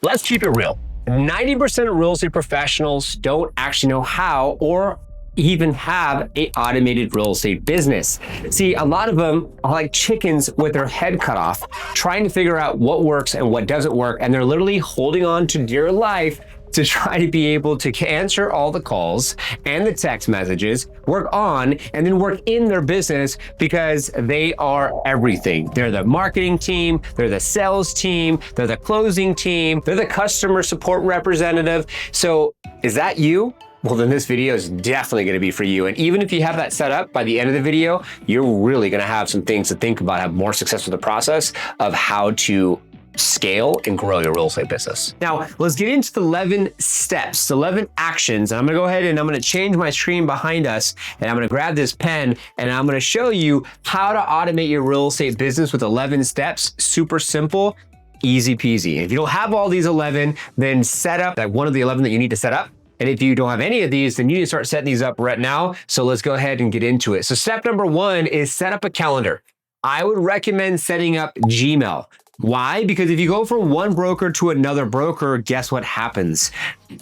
Let's keep it real. 90% of real estate professionals don't actually know how or even have an automated real estate business. See, a lot of them are like chickens with their head cut off, trying to figure out what works and what doesn't work. And they're literally holding on to dear life to try to be able to answer all the calls and the text messages, work on, and then work in their business because they are everything. They're the marketing team, they're the sales team, they're the closing team, they're the customer support representative. So is that you? Well, then this video is definitely gonna be for you. And even if you have that set up by the end of the video, you're really gonna have some things to think about, have more success with the process of how to scale and grow your real estate business. Now, let's get into the 11 steps, 11 actions. And I'm gonna go ahead and I'm gonna change my screen behind us and I'm gonna grab this pen and I'm gonna show you how to automate your real estate business with 11 steps. Super simple, easy peasy. If you don't have all these 11, then set up like one of the 11 that you need to set up. And if you don't have any of these, then you need to start setting these up right now. So let's go ahead and get into it. So step number 1 is set up a calendar. I would recommend setting up Gmail. Why? Because if you go from one broker to another broker, guess what happens?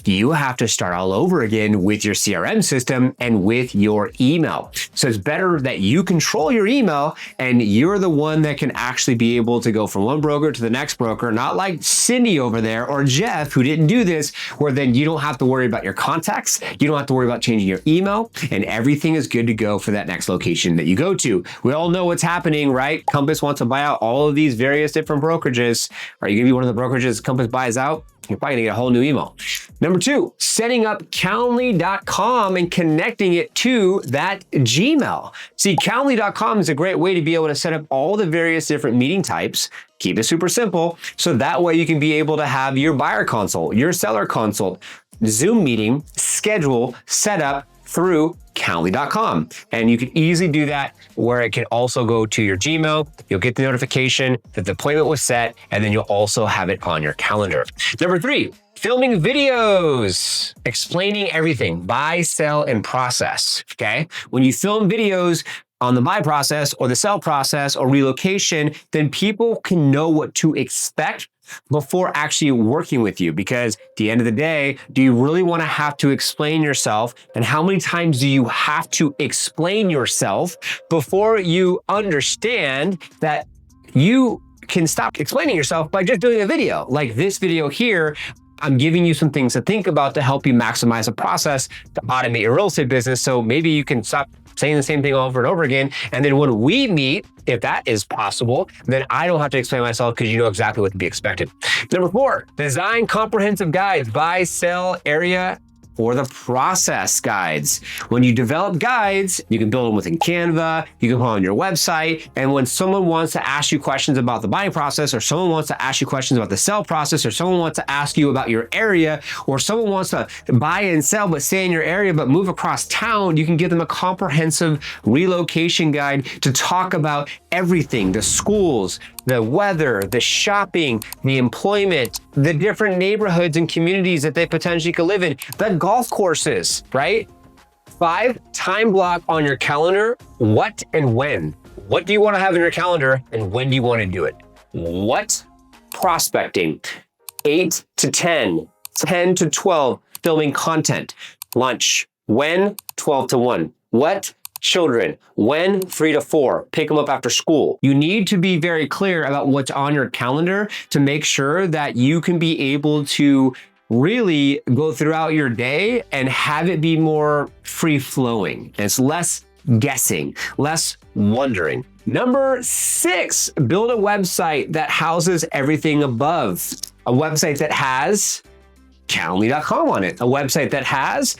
You have to start all over again with your CRM system and with your email. So it's better that you control your email and you're the one that can actually be able to go from one broker to the next broker, not like Cindy over there or Jeff who didn't do this, where then you don't have to worry about your contacts, you don't have to worry about changing your email, and everything is good to go for that next location that you go to. We all know what's happening, right? Compass wants to buy out all of these various different brokerages. Are you gonna be one of the brokerages Compass buys out? You're probably gonna get a whole new email. Number 2, setting up Calendly.com and connecting it to that Gmail. See, Calendly.com is a great way to be able to set up all the various different meeting types. Keep it super simple. So that way you can be able to have your buyer consult, your seller consult, Zoom meeting, schedule, set up through Calendly.com. And you can easily do that where it can also go to your Gmail. You'll get the notification that the appointment was set, and then you'll also have it on your calendar. Number 3, filming videos, explaining everything, buy, sell, and process, okay? When you film videos on the buy process or the sell process or relocation, then people can know what to expect before actually working with you. Because at the end of the day, do you really want to have to explain yourself? And how many times do you have to explain yourself before you understand that you can stop explaining yourself by just doing a video? Like this video here, I'm giving you some things to think about to help you maximize the process to automate your real estate business. So maybe you can stop saying the same thing over and over again. And then when we meet, if that is possible, then I don't have to explain myself because you know exactly what to be expected. Number 4, design comprehensive guides, buy, sell, area, or the process guides. When you develop guides, you can build them within Canva, you can put them on your website, and when someone wants to ask you questions about the buying process, or someone wants to ask you questions about the sell process, or someone wants to ask you about your area, or someone wants to buy and sell but stay in your area but move across town, you can give them a comprehensive relocation guide to talk about everything, the schools, the weather, the shopping, the employment, the different neighborhoods and communities that they potentially could live in, the golf courses, right? 5, time block on your calendar, what and when. What do you want to have in your calendar and when do you want to do it? What? Prospecting. 8 to 10, 10 to 12, filming content. Lunch. When? 12 to 1. What? Children. When? 3 to 4. Pick them up after school. You need to be very clear about what's on your calendar to make sure that you can be able to really go throughout your day and have it be more free-flowing. And it's less guessing, less wondering. Number 6, build a website that houses everything above. A website that has Calendly.com on it. A website that has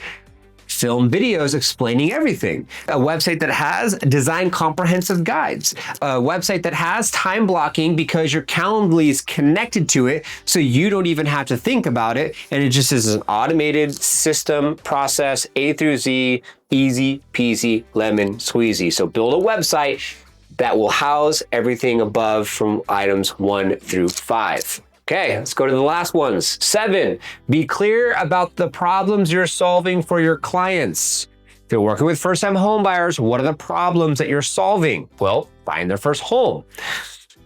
film videos explaining everything. A website that has design comprehensive guides. A website that has time blocking because your Calendly is connected to it, so you don't even have to think about it. And it just is an automated system process, A through Z, easy peasy, lemon squeezy. So build a website that will house everything above from items 1 through 5. Okay, let's go to the last ones. 7, be clear about the problems you're solving for your clients. If you're working with first-time home buyers, what are the problems that you're solving? Well, buying their first home.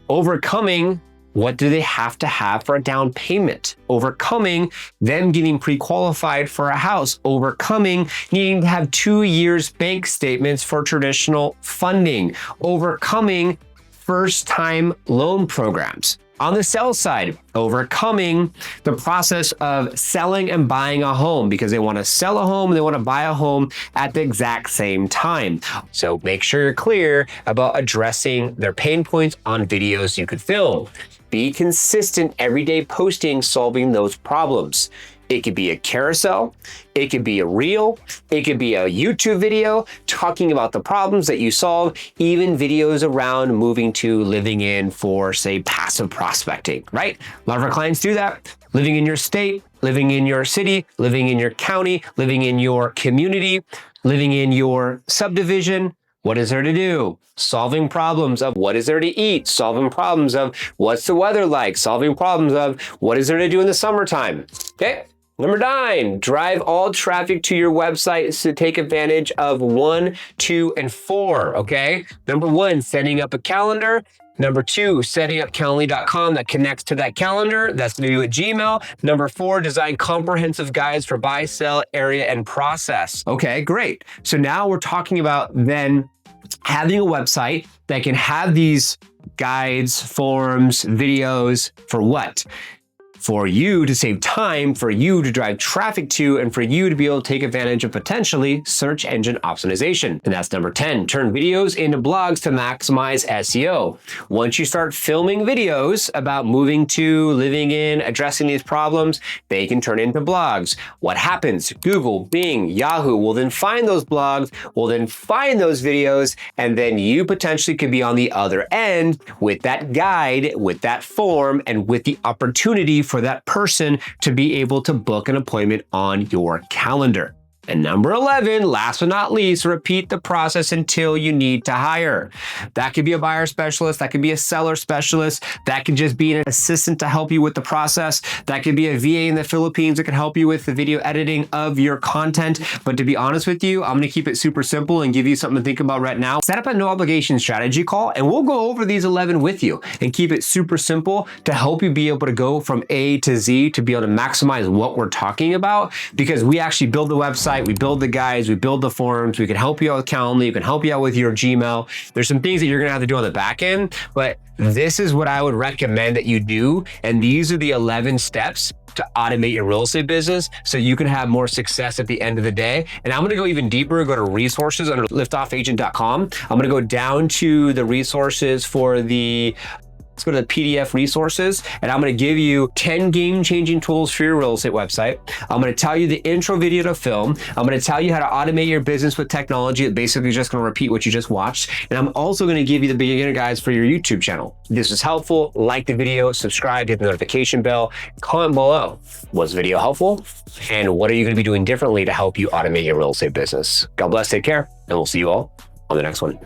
Overcoming What do they have to have for a down payment? Overcoming them getting pre-qualified for a house. Overcoming needing to have 2 years bank statements for traditional funding. Overcoming first-time loan programs. On the sell side, overcoming the process of selling and buying a home because they want to sell a home and they want to buy a home at the exact same time. So make sure you're clear about addressing their pain points on videos you could film. Be consistent everyday posting, solving those problems. It could be a carousel, it could be a reel, it could be a YouTube video talking about the problems that you solve, even videos around moving to living in for, say, passive prospecting, right? A lot of our clients do that. Living in your state, living in your city, living in your county, living in your community, living in your subdivision. What is there to do? Solving problems of what is there to eat, solving problems of what's the weather like, solving problems of what is there to do in the summertime, okay? Number 9, drive all traffic to your website to take advantage of 1, 2, and 4, okay? Number 1, setting up a calendar. Number 2, setting up Calendly.com that connects to that calendar. That's going to do with Gmail. Number 4, design comprehensive guides for buy, sell, area, and process. Okay, great. So now we're talking about then having a website that can have these guides, forms, videos for what? For you to save time, for you to drive traffic to, and for you to be able to take advantage of potentially search engine optimization. And that's number 10, turn videos into blogs to maximize SEO. Once you start filming videos about moving to, living in, addressing these problems, they can turn into blogs. What happens? Google, Bing, Yahoo will then find those blogs, will then find those videos, and then you potentially could be on the other end with that guide, with that form, and with the opportunity for that person to be able to book an appointment on your calendar. And number 11, last but not least, repeat the process until you need to hire. That could be a buyer specialist. That could be a seller specialist. That could just be an assistant to help you with the process. That could be a VA in the Philippines that can help you with the video editing of your content. But to be honest with you, I'm going to keep it super simple and give you something to think about right now. Set up a no obligation strategy call and we'll go over these 11 with you and keep it super simple to help you be able to go from A to Z to be able to maximize what we're talking about, because we actually build the website, we build the guides, we build the forms, we can help you out with Calendly, we can help you out with your Gmail. There's some things that you're gonna have to do on the back end, but this is what I would recommend that you do. And these are the 11 steps to automate your real estate business so you can have more success at the end of the day. And I'm gonna go even deeper, go to resources under liftoffagent.com. I'm gonna go down to the resources for the let's go to the PDF resources, and I'm going to give you 10 game-changing tools for your real estate website. I'm going to tell you the intro video to film. I'm going to tell you how to automate your business with technology that basically is just going to repeat what you just watched. And I'm also going to give you the beginner guides for your YouTube channel. If this was helpful, like the video, subscribe, hit the notification bell, comment below. Was the video helpful? And what are you going to be doing differently to help you automate your real estate business? God bless, take care, and we'll see you all on the next one.